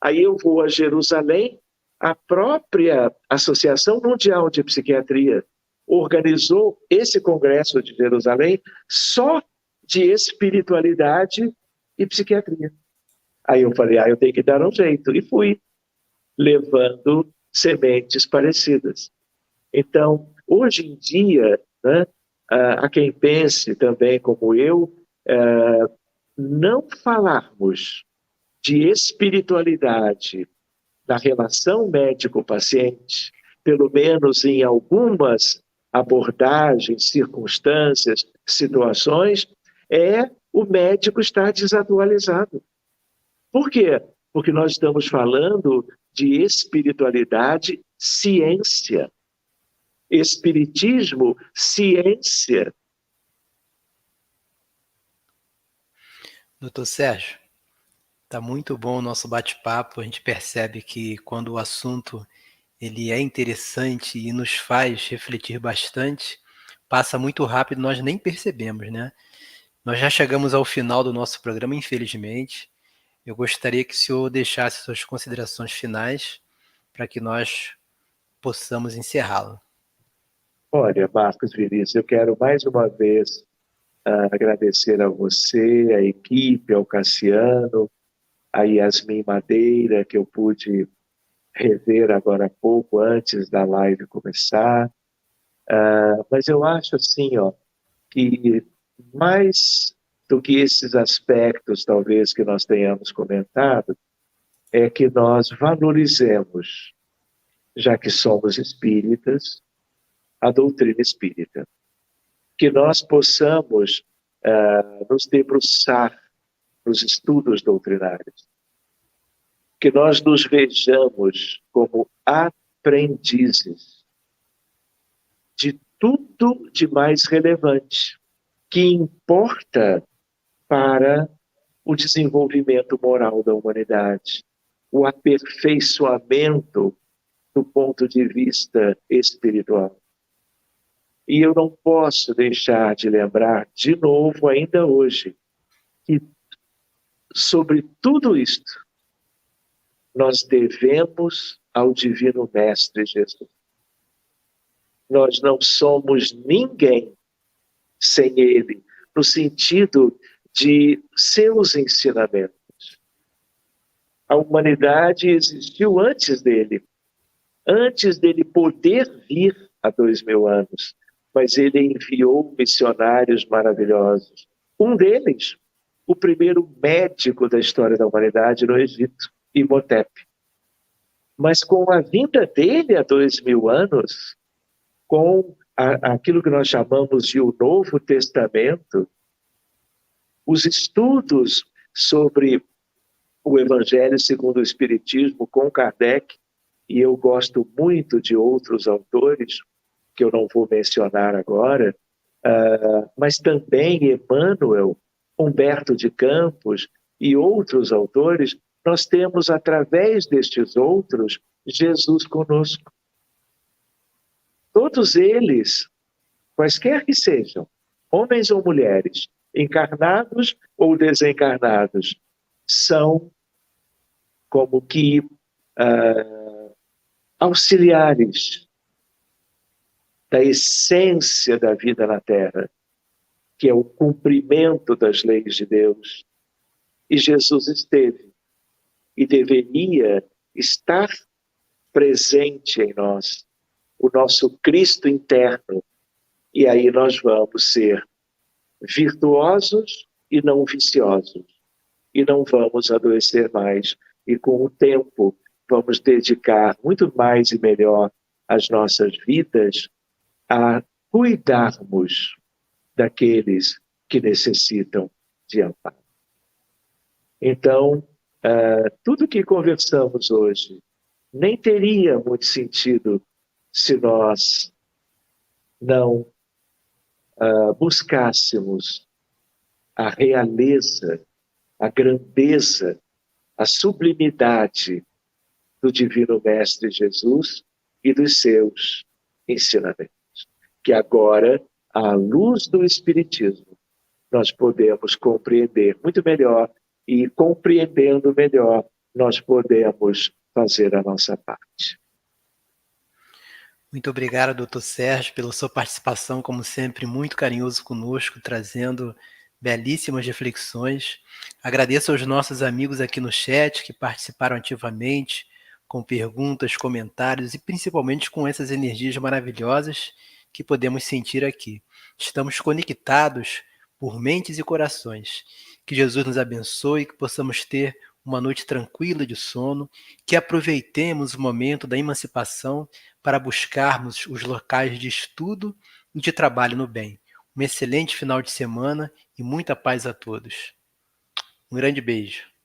Aí eu vou a Jerusalém, a própria Associação Mundial de Psiquiatria organizou esse congresso de Jerusalém só de espiritualidade e psiquiatria. Aí eu falei, eu tenho que dar um jeito. E fui levando sementes parecidas. Então, hoje em dia, né, há quem pense também como eu, não falarmos de espiritualidade na relação médico-paciente, pelo menos em algumas abordagens, circunstâncias, situações, o médico estar desatualizado. Por quê? Porque nós estamos falando de espiritualidade, ciência. Espiritismo, ciência. Doutor Sérgio, está muito bom o nosso bate-papo. A gente percebe que quando o assunto ele é interessante e nos faz refletir bastante, passa muito rápido, nós nem percebemos, né? Nós já chegamos ao final do nosso programa, infelizmente. Eu gostaria que o senhor deixasse suas considerações finais para que nós possamos encerrá-lo. Olha, Marcos Vinícius, eu quero mais uma vez agradecer a você, a equipe, ao Cassiano, a Yasmin Madeira, que eu pude rever agora há pouco, antes da live começar. Mas eu acho assim, que mais do que esses aspectos, talvez, que nós tenhamos comentado, é que nós valorizemos, já que somos espíritas, a doutrina espírita. Que nós possamos nos debruçar nos estudos doutrinários. Que nós nos vejamos como aprendizes de tudo de mais relevante que importa para o desenvolvimento moral da humanidade, o aperfeiçoamento do ponto de vista espiritual. E eu não posso deixar de lembrar de novo, ainda hoje, que sobre tudo isto, nós devemos ao Divino Mestre Jesus. Nós não somos ninguém sem Ele, no sentido de seus ensinamentos. A humanidade existiu antes dele poder vir há 2000 anos, mas ele enviou missionários maravilhosos. Um deles, o primeiro médico da história da humanidade no Egito, Imhotep. Mas com a vinda dele há 2000 anos, com aquilo que nós chamamos de o Novo Testamento, os estudos sobre o Evangelho segundo o Espiritismo com Kardec, e eu gosto muito de outros autores, que eu não vou mencionar agora, mas também Emmanuel, Humberto de Campos e outros autores, nós temos, através destes outros, Jesus conosco. Todos eles, quaisquer que sejam, homens ou mulheres, encarnados ou desencarnados, são como que auxiliares da essência da vida na Terra, que é o cumprimento das leis de Deus. E Jesus esteve e deveria estar presente em nós, o nosso Cristo interno. E aí nós vamos ser virtuosos e não viciosos. E não vamos adoecer mais. E com o tempo vamos dedicar muito mais e melhor as nossas vidas a cuidarmos daqueles que necessitam de amparo. Então, tudo que conversamos hoje nem teria muito sentido se nós não buscássemos a realeza, a grandeza, a sublimidade do Divino Mestre Jesus e dos seus ensinamentos. Que agora, à luz do Espiritismo, nós podemos compreender muito melhor e, compreendendo melhor, nós podemos fazer a nossa parte. Muito obrigado, doutor Sérgio, pela sua participação, como sempre, muito carinhoso conosco, trazendo belíssimas reflexões. Agradeço aos nossos amigos aqui no chat que participaram ativamente, com perguntas, comentários e principalmente com essas energias maravilhosas que podemos sentir aqui. Estamos conectados por mentes e corações. Que Jesus nos abençoe, que possamos ter uma noite tranquila de sono, que aproveitemos o momento da emancipação para buscarmos os locais de estudo e de trabalho no bem. Um excelente final de semana e muita paz a todos. Um grande beijo.